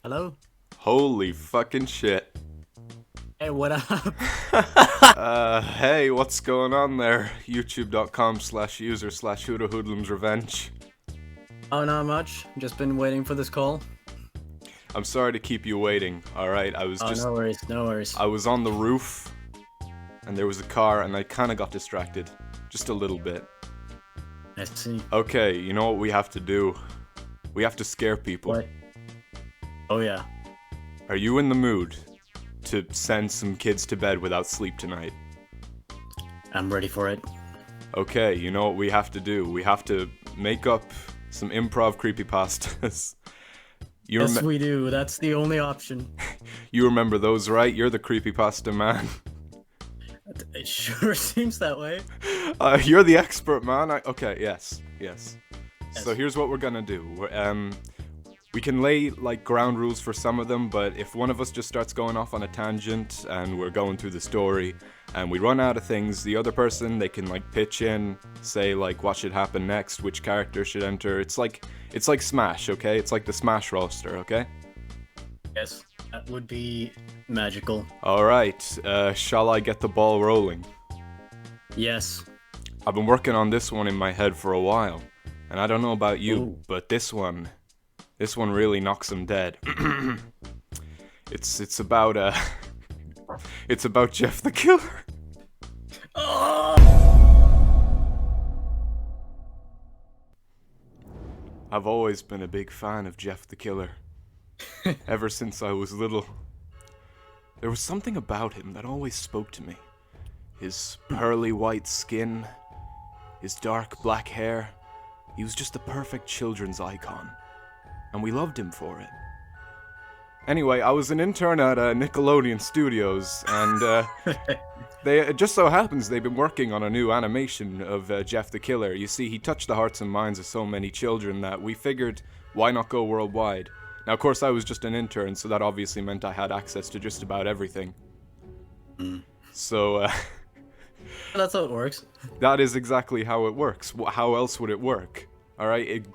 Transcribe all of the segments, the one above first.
Hello? Holy fucking shit. Hey, what up? Hey, what's going on there? YouTube.com/user/HoodoHoodlumsRevenge. Oh, not much. Just been waiting for this call. I'm sorry to keep you waiting, alright? Oh, no worries, no worries. I was on the roof, and there was a car, and I kinda got distracted. Just a little bit. I see. Okay, you know what we have to do? We have to scare people. What? Oh, yeah. Are you in the mood to send some kids to bed without sleep tonight? I'm ready for it. Okay, you know what we have to do? We have to make up some improv creepypastas. Yes, we do. That's the only option. You remember those, right? You're the creepypasta man. It sure seems that way. You're the expert, man. Okay, yes. Yes. So here's what we're gonna do. We can lay like ground rules for some of them, but if one of us just starts going off on a tangent and we're going through the story and we run out of things, the other person, they can like pitch in, say like what should happen next, which character should enter. It's like Smash, okay? It's like the Smash roster, okay? Yes, that would be magical. Alright, shall I get the ball rolling? Yes. I've been working on this one in my head for a while, and I don't know about you, Ooh. but this one really knocks him dead. It's about it's about Geff the Killer. I've always been a big fan of Geff the Killer. Ever since I was little. There was something about him that always spoke to me. His pearly white skin, his dark black hair. He was just the perfect children's icon. And we loved him for it. Anyway, I was an intern at Nickelodeon Studios, and it just so happens they've been working on a new animation of Geff the Killer. You see, he touched the hearts and minds of so many children that we figured, why not go worldwide? Now, of course, I was just an intern, so that obviously meant I had access to just about everything. So, That's how it works. that is exactly how it works. How else would it work? Alright,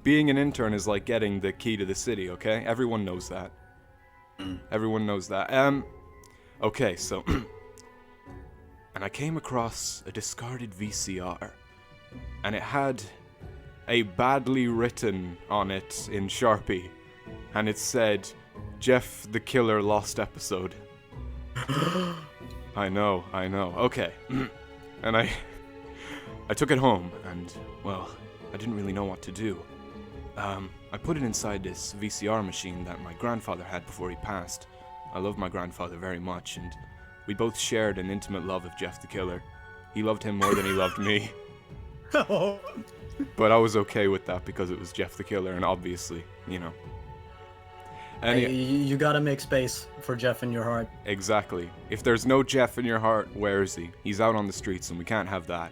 being an intern is like getting the key to the city, okay? Everyone knows that. Everyone knows that. Okay, so... and I came across a discarded VCR. And it had a badly written on it in Sharpie. And it said, Geff the Killer Lost Episode. I know. Okay. And I took it home, and, well... I didn't really know what to do. I put it inside this VCR machine that my grandfather had before he passed. I love my grandfather very much, and we both shared an intimate love of Geff the Killer. He loved him more than he loved me. But I was okay with that because it was Geff the Killer, and obviously, you know. You gotta make space for Geff in your heart. Exactly. If there's no Geff in your heart, where is he? He's out on the streets, and we can't have that.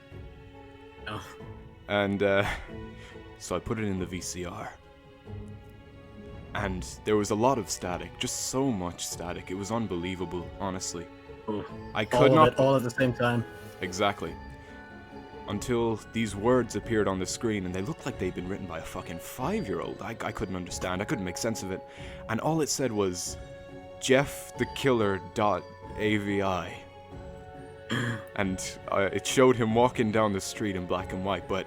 Oh. And, so I put it in the VCR. And there was a lot of static, just so much static. It was unbelievable, honestly. Ooh. I could not... all at the same time. Exactly. Until these words appeared on the screen, and they looked like they'd been written by a fucking 5-year-old. I couldn't understand, I couldn't make sense of it. And all it said was, GeffTheKiller.avi. And it showed him walking down the street in black and white, but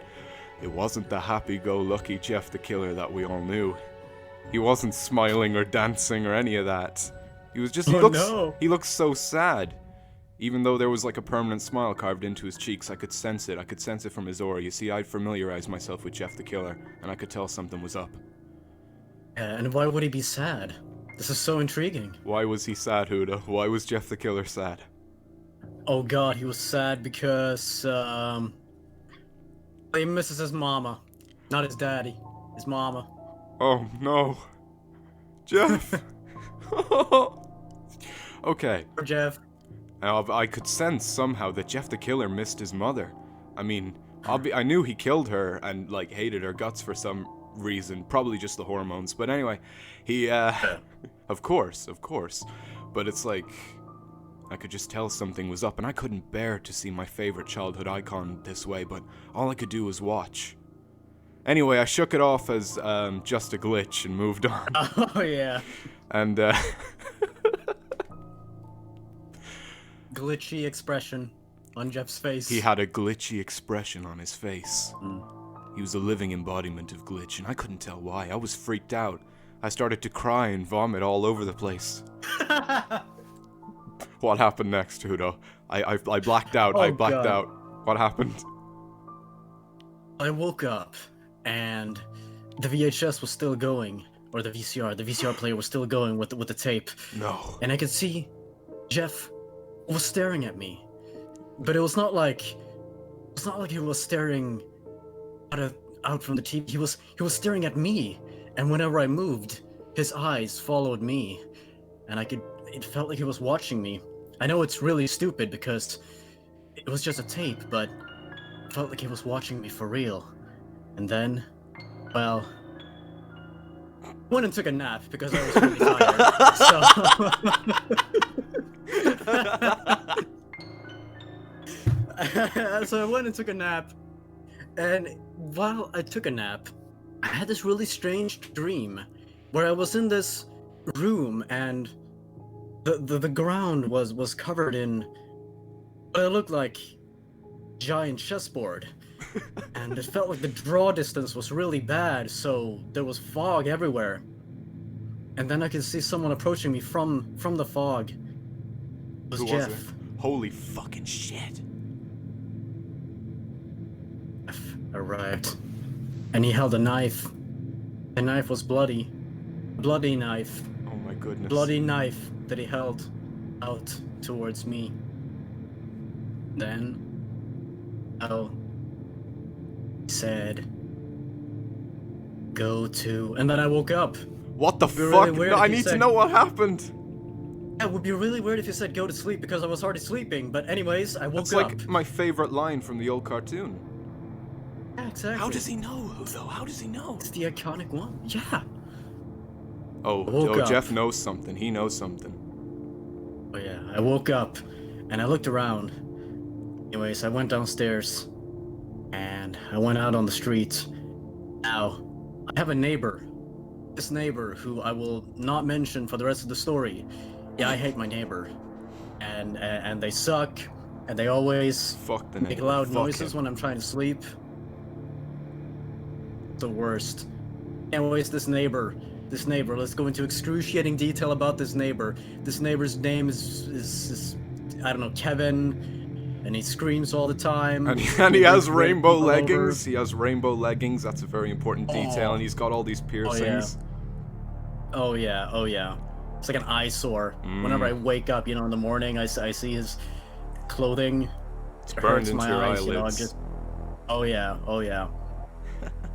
it wasn't the happy-go-lucky Geff the Killer that we all knew. He wasn't smiling or dancing or any of that. He was just, he looked so sad. Even though there was like a permanent smile carved into his cheeks, I could sense it. I could sense it from his aura. You see, I'd familiarized myself with Geff the Killer, and I could tell something was up. Yeah, and why would he be sad? This is so intriguing. Why was he sad, Huda? Why was Geff the Killer sad? Oh god, he was sad because, he misses his mama. Not his daddy. His mama. Oh, no. Geff! Okay. Poor Geff. Now, I could sense somehow that Geff the Killer missed his mother. I mean, I knew he killed her and, like, hated her guts for some reason. Probably just the hormones. But anyway, he, of course. But it's like... I could just tell something was up, and I couldn't bear to see my favorite childhood icon this way, but all I could do was watch. Anyway, I shook it off as just a glitch and moved on. Oh yeah. And Glitchy expression on Jeff's face. he had a glitchy expression on his face. Mm. He was a living embodiment of glitch, and I couldn't tell why. I was freaked out. I started to cry and vomit all over the place. What happened next, Hoodo? I blacked out. I blacked out. What happened? I woke up, and the VHS was still going, or the VCR player was still going with the tape. No. And I could see Geff was staring at me, but it was not like he was staring out from the TV. He was staring at me, and whenever I moved, his eyes followed me, and it felt like he was watching me. I know it's really stupid because it was just a tape, but it felt like he was watching me for real. And then, well, I went and took a nap because I was really tired. So I went and took a nap, and while I took a nap, I had this really strange dream where I was in this room and the ground was covered in what it looked like giant chessboard. And it felt like the draw distance was really bad, so there was fog everywhere. And then I could see someone approaching me from the fog. It was Who Geff. was it? Holy fucking shit. Geff arrived, and he held a knife. The knife was bloody. Bloody knife. Oh my goodness. Bloody knife that he held out towards me. Then, he said, go to... And then I woke up. What the It'd be fuck? really weird No, if I you need to said- know what happened. Yeah, it would be really weird if you said go to sleep because I was already sleeping. But anyways, I woke That's up. like my favorite line from the old cartoon. Yeah, exactly. How does he know, Hoodo? How does he know? It's the iconic one. Yeah. Oh, up. Geff knows something. He knows something. Oh yeah, I woke up and I looked around. Anyways, I went downstairs and I went out on the street. Now, I have a neighbor. This neighbor who I will not mention for the rest of the story. Yeah, I hate my neighbor. And they suck, and they always Fuck the make neighbor. loud Fuck noises him. when I'm trying to sleep. The worst. Anyways, this neighbor, let's go into excruciating detail about this neighbor. This neighbor's name is I don't know, Kevin, and he screams all the time. And he has brings rainbow people leggings. over. He has rainbow leggings. That's a very important detail. Oh. And he's got all these piercings. Oh yeah. It's like an eyesore. Whenever I wake up, in the morning, I see his clothing. It's It burned hurts into my your eyes, eyelids. I'm just... Oh yeah.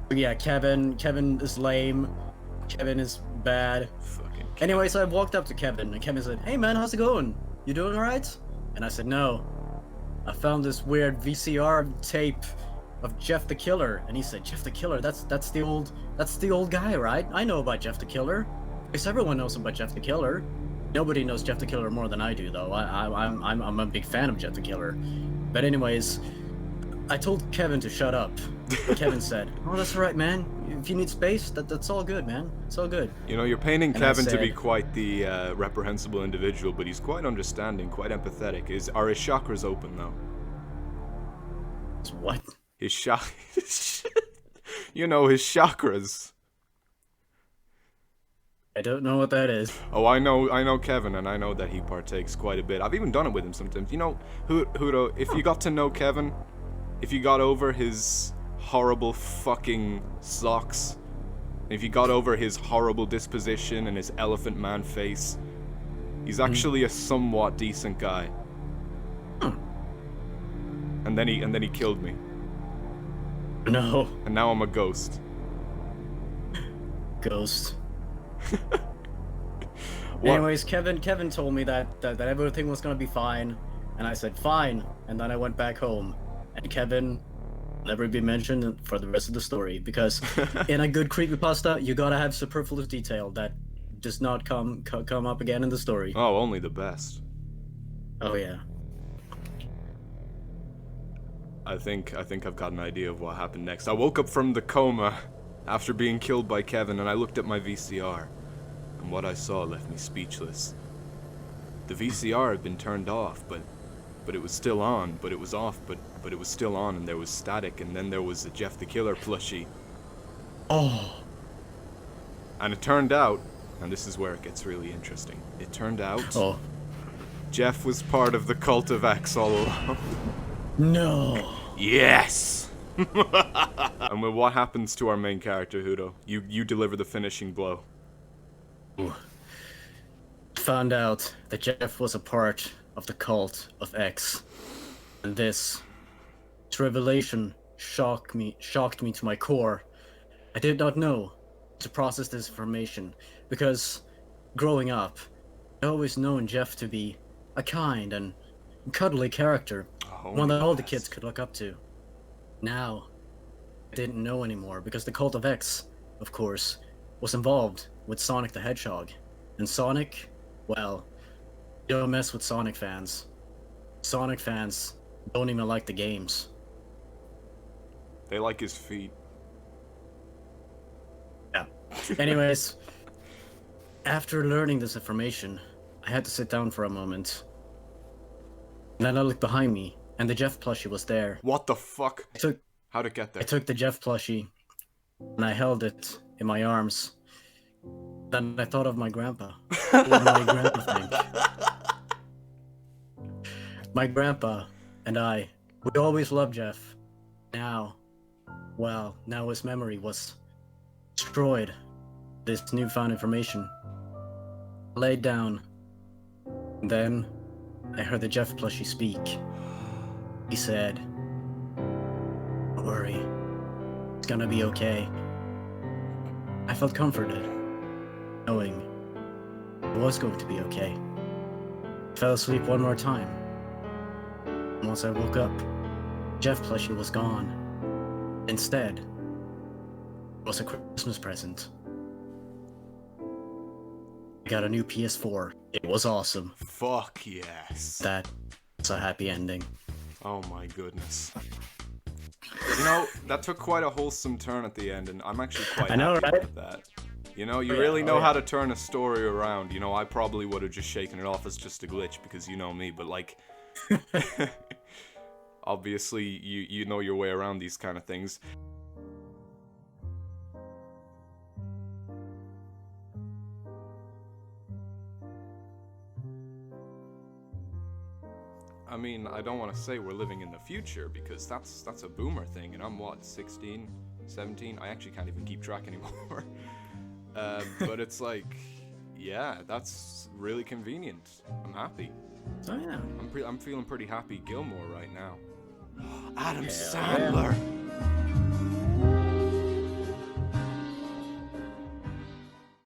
But yeah, Kevin is lame. Kevin is bad. Fucking. Anyways, I walked up to Kevin, and Kevin said, "Hey man, how's it going? You doing alright?" And I said, "No. I found this weird VCR tape of Geff the Killer." And he said, "Geff the Killer? That's the old guy, right? I know about Geff the Killer. Because everyone knows about Geff the Killer. Nobody knows Geff the Killer more than I do, though. I'm a big fan of Geff the Killer. But anyways, I told Kevin to shut up. Kevin said, "Oh, that's all right, man. If you need space, that's all good, man. It's all good." You know, you're painting And I Kevin to be said- quite the reprehensible individual, but he's quite understanding, quite empathetic. Are his chakras open though? What? His You know, his chakras. I don't know what that is. Oh, I know Kevin, and I know that he partakes quite a bit. I've even done it with him sometimes. You know, Hoodo, if you got to know Kevin, if you got over his horrible fucking socks, if you got over his horrible disposition and his elephant man face, he's actually a somewhat decent guy. And then he killed me, No. and now I'm a ghost. Ghost. What? Anyways, Kevin told me that everything was gonna be fine, and I said fine, and then I went back home, and Kevin will never be mentioned for the rest of the story because in a good creepypasta you gotta have superfluous detail that does not come up again in the story. Oh, only the best. Oh yeah. I think I've got an idea of what happened next. I woke up from the coma after being killed by Kevin, and I looked at my VCR, and what I saw left me speechless. The VCR had been turned off, but it was still on, but it was off, but it was still on, and there was static, and then there was a Geff the Killer plushie. Oh. And it turned out, and this is where it gets really interesting, it turned out Geff was part of the cult of X all along. No. Yes! And with what happens to our main character, Hoodo? You deliver the finishing blow. Ooh. Found out that Geff was a part of the cult of X. And this revelation shocked me to my core. I did not know to process this information, because growing up, I always known Geff to be a kind and cuddly character, one that all the kids could look up to. Now, I didn't know anymore, because the cult of X, of course, was involved with Sonic the Hedgehog. And Sonic, well, you don't mess with Sonic fans. Sonic fans don't even like the games. They like his feet. Yeah. Anyways, after learning this information, I had to sit down for a moment. And then I looked behind me, and the Geff plushie was there. What the fuck? How'd it get there? I took the Geff plushie, and I held it in my arms. Then I thought of my grandpa. What would my grandpa think? My grandpa and I, we always loved Geff. Now his memory was destroyed. This newfound information. I laid down. And then I heard the Geff plushie speak. He said, "Don't worry, it's gonna be okay." I felt comforted, knowing it was going to be okay. I fell asleep one more time. And once I woke up, Geff plushie was gone. Instead, it was a Christmas present. I got a new PS4. It was awesome. Fuck yes. That's a happy ending. Oh my goodness. You know, that took quite a wholesome turn at the end, and I'm actually quite happy about that. You know, you really know how to turn a story around. You know, I probably would have just shaken it off as just a glitch, because you know me, but like... obviously, you know your way around these kind of things. I mean, I don't want to say we're living in the future, because that's a boomer thing, and I'm what, 16, 17? I actually can't even keep track anymore. But it's like, yeah, that's really convenient. I'm happy. Oh yeah. I'm feeling pretty happy Gilmore right now. Adam Sandler.